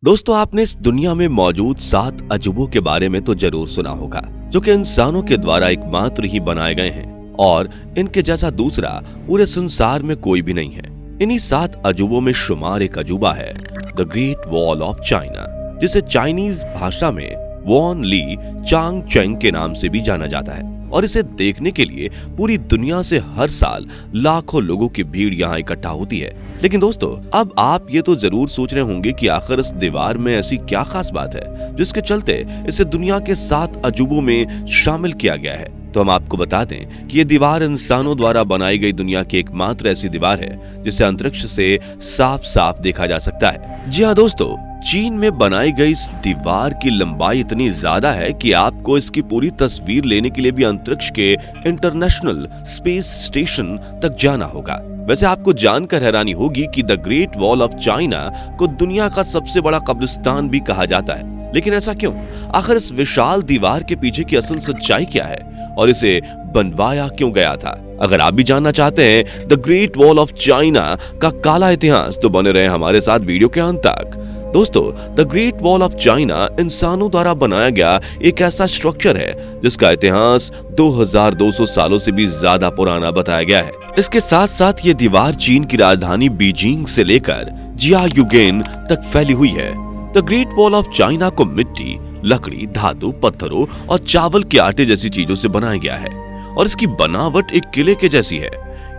दोस्तों, आपने इस दुनिया में मौजूद 7 अजूबों के बारे में तो जरूर सुना होगा, जो कि इंसानों के द्वारा एकमात्र ही बनाए गए हैं और इनके जैसा दूसरा पूरे संसार में कोई भी नहीं है। इन्हीं 7 अजूबों में शुमार एक अजूबा है the great wall of China, जिसे चाइनीज भाषा में वॉन ली चांग चेंग के नाम से भी जाना जाता है। और इसे देखने के लिए पूरी दुनिया से हर साल लाखों लोगों की भीड़ यहाँ इकट्ठा होती है। लेकिन दोस्तों, अब आप ये तो जरूर सोच रहे होंगे कि आखिर इस दीवार में ऐसी क्या खास बात है जिसके चलते इसे दुनिया के 7 अजूबों में शामिल किया गया है। तो हम आपको बता दें कि ये दीवार इंसानों द्वारा बनाई गई दुनिया की एकमात्र ऐसी दीवार है जिसे अंतरिक्ष से साफ साफ देखा जा सकता है। जी हाँ दोस्तों, चीन में बनाई गई इस दीवार की लंबाई इतनी ज्यादा है कि आपको इसकी पूरी तस्वीर लेने के लिए भी अंतरिक्ष के इंटरनेशनल स्पेस स्टेशन तक जाना होगा। वैसे आपको जानकर हैरानी होगी कि the great wall of China को दुनिया का सबसे बड़ा कब्रिस्तान भी कहा जाता है। लेकिन ऐसा क्यों? आखिर इस विशाल दीवार के पीछे की असल सच्चाई क्या है और इसे बनवाया क्यों गया था? अगर आप भी जानना चाहते हैं the great wall of China का काला इतिहास, तो बने रहे हमारे साथ वीडियो के अंत तक। दोस्तों, the great wall of China इंसानों द्वारा बनाया गया एक ऐसा स्ट्रक्चर है जिसका इतिहास 2200 सालों से भी ज्यादा पुराना बताया गया है। इसके साथ साथ ये दीवार चीन की राजधानी बीजिंग से लेकर जियायुगेन तक फैली हुई है। The great wall of China को मिट्टी, लकड़ी, धातु, पत्थरों और चावल के आटे जैसी चीजों से बनाया गया है और इसकी बनावट एक किले के जैसी है।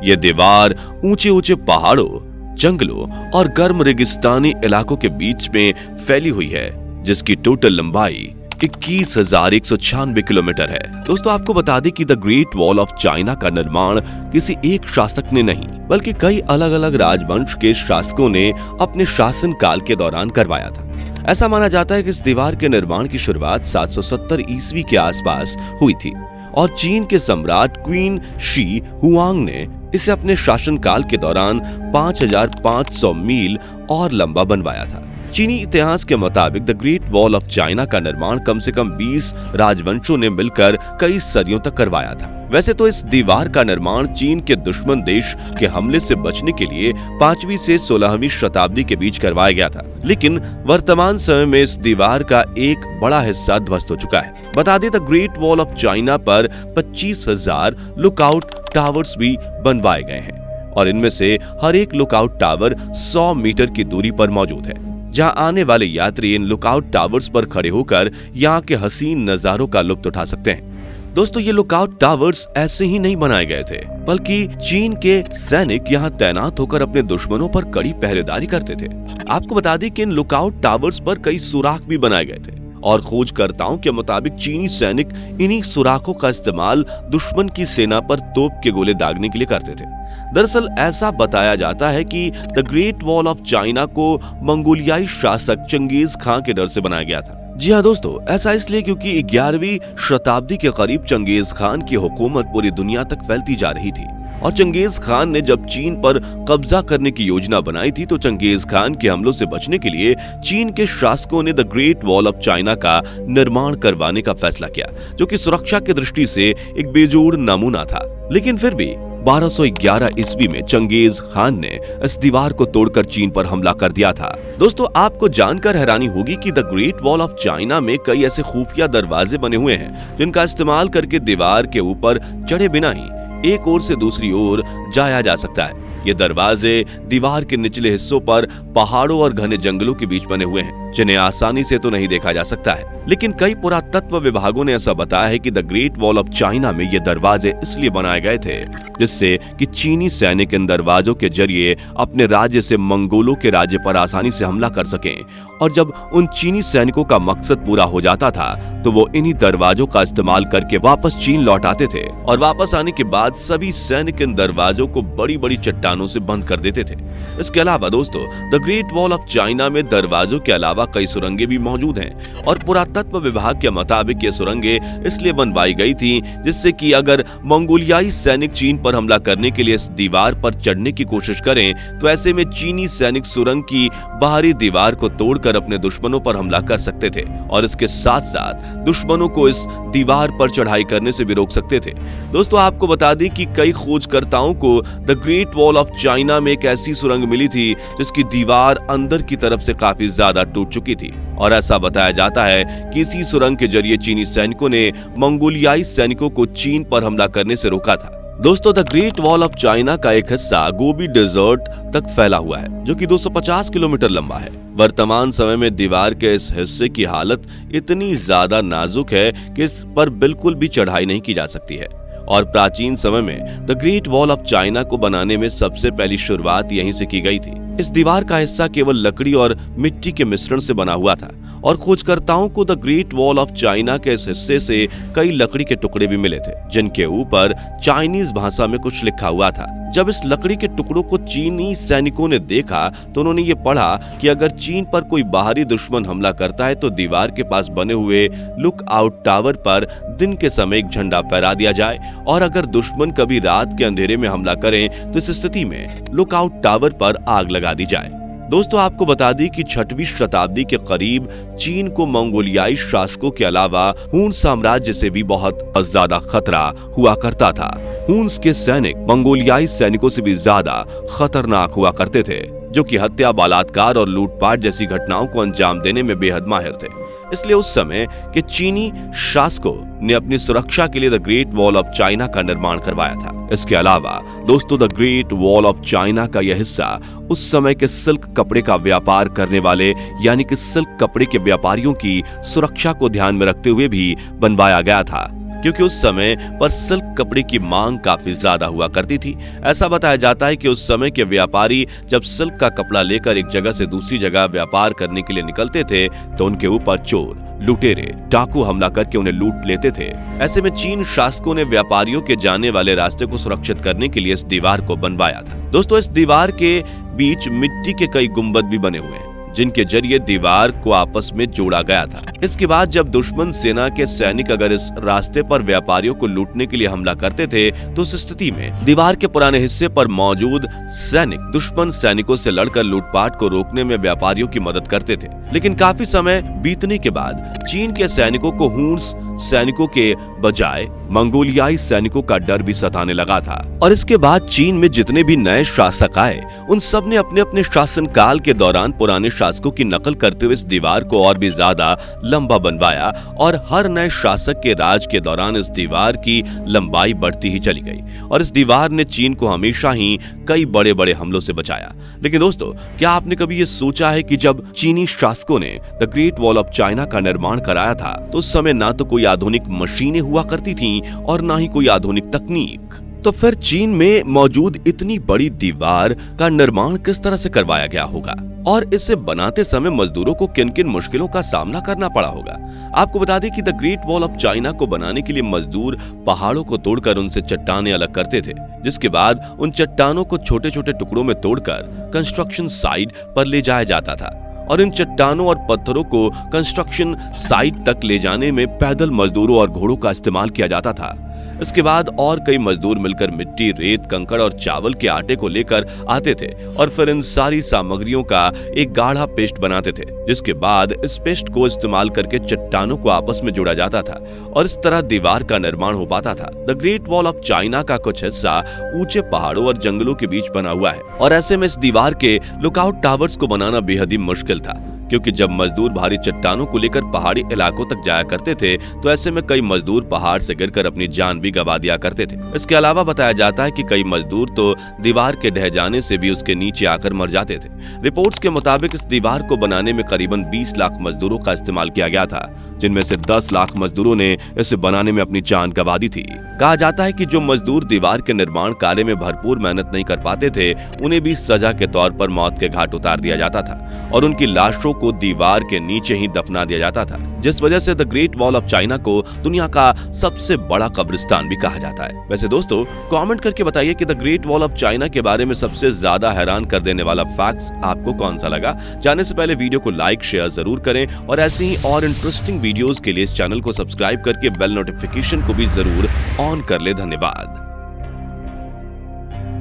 यह दीवार ऊंचे ऊंचे पहाड़ों, जंगलों और गर्म रेगिस्तानी इलाकों के बीच में फैली हुई है, जिसकी टोटल लंबाई 21,196 किलोमीटर है। दोस्तों, आपको बता दें कि the great wall of China का निर्माण किसी एक शासक ने नहीं, बल्कि कई अलग अलग राजवंश के शासकों ने अपने शासनकाल के दौरान करवाया था। ऐसा माना जाता है कि इस दीवार के निर्माण की शुरुआत 770 ईस्वी के आसपास हुई थी और चीन के सम्राट क्वीन शी हुआंग ने इसे अपने शासनकाल के दौरान 5,500 मील और लंबा बनवाया था। चीनी इतिहास के मुताबिक the great wall of China का निर्माण कम से कम 20 राजवंशों ने मिलकर कई सदियों तक करवाया था। वैसे तो इस दीवार का निर्माण चीन के दुश्मन देश के हमले से बचने के लिए 5वीं से 16वीं शताब्दी के बीच करवाया गया था, लेकिन वर्तमान समय में इस दीवार का एक बड़ा हिस्सा ध्वस्त हो चुका है। बता दें, the great wall of China पर 25,000 लुकआउट टावर्स भी बनवाए गए हैं और इनमें से हर एक लुकआउट टावर 100 मीटर की दूरी पर मौजूद है, जहां आने वाले यात्री इन लुकआउट टावर्स पर खड़े होकर यहाँ के हसीन नजारों का लुत्फ उठा सकते हैं। दोस्तों, ये लुकआउट टावर्स ऐसे ही नहीं बनाए गए थे, बल्कि चीन के सैनिक यहाँ तैनात होकर अपने दुश्मनों पर कड़ी पहरेदारी करते थे। आपको बता दें कि इन लुकआउट टावर्स पर कई सुराख भी बनाए गए थे और खोजकर्ताओं के मुताबिक चीनी सैनिक इन्हीं सुराखों का इस्तेमाल दुश्मन की सेना पर तोप के गोले दागने के लिए करते थे। दरअसल ऐसा बताया जाता है कि the great wall of China को मंगोलियाई शासक चंगेज खान के डर से बनाया गया था। जी हाँ दोस्तों, ऐसा इसलिए क्योंकि 11वीं शताब्दी के करीब चंगेज खान की हुकूमत पूरी दुनिया तक फैलती जा रही थी और चंगेज खान ने जब चीन पर कब्जा करने की योजना बनाई थी, तो चंगेज खान के हमलों से बचने के लिए चीन के शासकों ने the great wall of China का निर्माण करवाने का फैसला किया, जो कि सुरक्षा की दृष्टि से एक बेजोड़ नमूना था। लेकिन फिर भी 1211 ईस्वी में चंगेज खान ने इस दीवार को तोड़कर चीन पर हमला कर दिया था। दोस्तों, आपको जानकर हैरानी होगी कि the great wall of China में कई ऐसे खुफिया दरवाजे बने हुए हैं जिनका इस्तेमाल करके दीवार के ऊपर चढ़े बिना ही एक ओर से दूसरी ओर जाया जा सकता है। ये दरवाजे दीवार के निचले हिस्सों पर पहाड़ों और घने जंगलों के बीच बने हुए हैं, जिन्हें आसानी से तो नहीं देखा जा सकता है। लेकिन कई पुरातत्व विभागों ने ऐसा बताया है कि the great wall of China में ये दरवाजे इसलिए बनाए गए थे जिससे कि चीनी सैनिक इन दरवाजों के जरिए अपने राज्य से मंगोलों के राज्य पर आसानी से हमला कर सकें, और जब उन चीनी सैनिकों का मकसद पूरा हो जाता था तो वो इन्हीं दरवाजों का इस्तेमाल करके वापस चीन लौट आते थे और वापस आने के बाद सभी सैनिक इन दरवाजों को बड़ी बड़ी चट्टानों से बंद कर देते थे। इसके अलावा दोस्तों, the great wall of China में दरवाजों के अलावा कई सुरंगें भी मौजूद हैं और पुरातत्व विभाग के मुताबिक ये सुरंगें इसलिए बनवाई गई थी जिससे कि अगर मंगोलियाई सैनिक चीन पर हमला करने के लिए इस दीवार पर चढ़ने की कोशिश करें तो ऐसे में चीनी सैनिक सुरंग की बाहरी दीवार को तोड़कर अपने दुश्मनों पर हमला कर सकते थे और इसके साथ साथ दुश्मनों को इस दीवार पर चढ़ाई करने से भी रोक सकते थे। दोस्तों, आपको बता दें कि कई खोजकर्ताओं को the great wall of China में एक ऐसी सुरंग मिली थी जिसकी दीवार अंदर की तरफ से काफी ज्यादा टूट चुकी थी और ऐसा बताया जाता है कि इसी सुरंग के जरिए चीनी सैनिकों ने मंगोलियाई सैनिकों को चीन पर हमला करने से रोका था। दोस्तों, the great wall of China का एक हिस्सा गोबी डेजर्ट तक फैला हुआ है जो कि 250 किलोमीटर लंबा है। वर्तमान समय में दीवार के इस हिस्से की हालत इतनी ज्यादा नाजुक है कि इस पर बिल्कुल भी चढ़ाई नहीं की जा सकती है और प्राचीन समय में the great wall of China को बनाने में सबसे पहली शुरुआत यहीं से की गई थी। इस दीवार का हिस्सा केवल लकड़ी और मिट्टी के मिश्रण से बना हुआ था और खोजकर्ताओं को the great wall of China के इस हिस्से से कई लकड़ी के टुकड़े भी मिले थे जिनके ऊपर चाइनीज भाषा में कुछ लिखा हुआ था। जब इस लकड़ी के टुकड़ों को चीनी सैनिकों ने देखा तो उन्होंने ये पढ़ा कि अगर चीन पर कोई बाहरी दुश्मन हमला करता है तो दीवार के पास बने हुए लुक आउट टावर पर दिन के समय एक झंडा फहरा दिया जाए और अगर दुश्मन कभी रात के अंधेरे में हमला करें तो इस स्थिति में लुक आउट टावर पर आग लगा दी जाए। दोस्तों, आपको बता दी कि 6वीं शताब्दी के करीब चीन को मंगोलियाई शासकों के अलावा हुन साम्राज्य से भी बहुत ज्यादा खतरा हुआ करता था। हुन्स के सैनिक मंगोलियाई सैनिकों से भी ज्यादा खतरनाक हुआ करते थे जो कि हत्या, बलात्कार और लूटपाट जैसी घटनाओं को अंजाम देने में बेहद माहिर थे। इसलिए उस समय के चीनी शासकों ने अपनी सुरक्षा के लिए the great wall of China का निर्माण करवाया था। इसके अलावा दोस्तों, the great wall of China का यह हिस्सा उस समय के सिल्क कपड़े का व्यापार करने वाले यानी कि सिल्क कपड़े के व्यापारियों की सुरक्षा को ध्यान में रखते हुए भी बनवाया गया था क्योंकि उस समय पर सिल्क कपड़े की मांग काफी ज्यादा हुआ करती थी। ऐसा बताया जाता है कि उस समय के व्यापारी जब सिल्क का कपड़ा लेकर एक जगह से दूसरी जगह व्यापार करने के लिए निकलते थे तो उनके ऊपर चोर, लुटेरे, डाकू हमला करके उन्हें लूट लेते थे। ऐसे में चीन शासकों ने व्यापारियों के जाने वाले रास्ते को सुरक्षित करने के लिए इस दीवार को बनवाया था। दोस्तों, इस दीवार के बीच मिट्टी के कई गुंबद भी बने हुए हैं जिनके जरिए दीवार को आपस में जोड़ा गया था। इसके बाद जब दुश्मन सेना के सैनिक अगर इस रास्ते पर व्यापारियों को लूटने के लिए हमला करते थे तो उस स्थिति में दीवार के पुराने हिस्से पर मौजूद सैनिक दुश्मन सैनिकों से लड़कर लूटपाट को रोकने में व्यापारियों की मदद करते थे। लेकिन काफी समय बीतने के बाद चीन के सैनिकों को हुन्स सैनिकों के बजाय मंगोलियाई सैनिकों का डर भी सताने लगा था और इसके बाद चीन में जितने भी नए शासक आए उन सब ने अपने अपने शासनकाल के दौरान पुराने शासकों की नकल करते हुए इस दीवार को और भी ज्यादा लंबा बनवाया और हर नए शासक के राज के दौरान इस दीवार की लंबाई बढ़ती ही चली गई और इस दीवार ने चीन को हमेशा ही कई बड़े बड़े हमलों से बचाया। लेकिन दोस्तों, क्या आपने कभी ये सोचा है कि जब चीनी शासकों ने the great wall of China का निर्माण कराया था तो उस समय ना तो कोई आधुनिक मशीनें हुआ करती थीं और ना ही कोई आधुनिक तकनीक, तो फिर चीन में मौजूद इतनी बड़ी दीवार का निर्माण किस तरह से करवाया गया होगा और इसे बनाते समय मजदूरों को किन किन मुश्किलों का सामना करना पड़ा होगा। आपको बता दें कि the great wall of China को बनाने के लिए मजदूर पहाड़ों को तोड़कर उनसे चट्टानें अलग करते थे जिसके बाद उन चट्टानों को छोटे छोटे टुकड़ों में तोड़कर कंस्ट्रक्शन साइट पर ले जाया जाता था और इन चट्टानों और पत्थरों को कंस्ट्रक्शन साइट तक ले जाने में पैदल मजदूरों और घोड़ों का इस्तेमाल किया जाता था। इसके बाद और कई मजदूर मिलकर मिट्टी, रेत, कंकड़ और चावल के आटे को लेकर आते थे और फिर इन सारी सामग्रियों का एक गाढ़ा पेस्ट बनाते थे जिसके बाद इस पेस्ट को इस्तेमाल करके चट्टानों को आपस में जोड़ा जाता था और इस तरह दीवार का निर्माण हो पाता था। The great wall of China का कुछ हिस्सा ऊंचे पहाड़ों और जंगलों के बीच बना हुआ है और ऐसे में इस दीवार के लुकआउट टावर्स को बनाना बेहद ही मुश्किल था क्योंकि जब मजदूर भारी चट्टानों को लेकर पहाड़ी इलाकों तक जाया करते थे तो ऐसे में कई मजदूर पहाड़ से गिरकर अपनी जान भी गंवा दिया करते थे। इसके अलावा बताया जाता है कि कई मजदूर तो दीवार के ढह जाने से भी उसके नीचे आकर मर जाते थे। रिपोर्ट्स के मुताबिक इस दीवार को बनाने में करीबन 20 लाख मजदूरों का इस्तेमाल किया गया था जिनमें से 10 लाख मजदूरों ने इसे बनाने में अपनी जान गंवा दी थी। कहा जाता है कि जो मजदूर दीवार के निर्माण कार्य में भरपूर मेहनत नहीं कर पाते थे उन्हें भी सजा के तौर पर मौत के घाट उतार दिया जाता था और उनकी लाशों को दीवार के नीचे ही दफना दिया जाता था, जिस वजह से the great wall of China को दुनिया का सबसे बड़ा कब्रिस्तान भी कहा जाता है। वैसे दोस्तों, कमेंट करके बताइए कि the great wall of China के बारे में सबसे ज्यादा हैरान कर देने वाला फैक्ट्स आपको कौन सा लगा। जाने से पहले वीडियो को लाइक शेयर जरूर करें और ऐसे ही और इंटरेस्टिंग वीडियोस के लिए इस चैनल को सब्सक्राइब करके बेल नोटिफिकेशन को भी जरूर ऑन कर ले। धन्यवाद।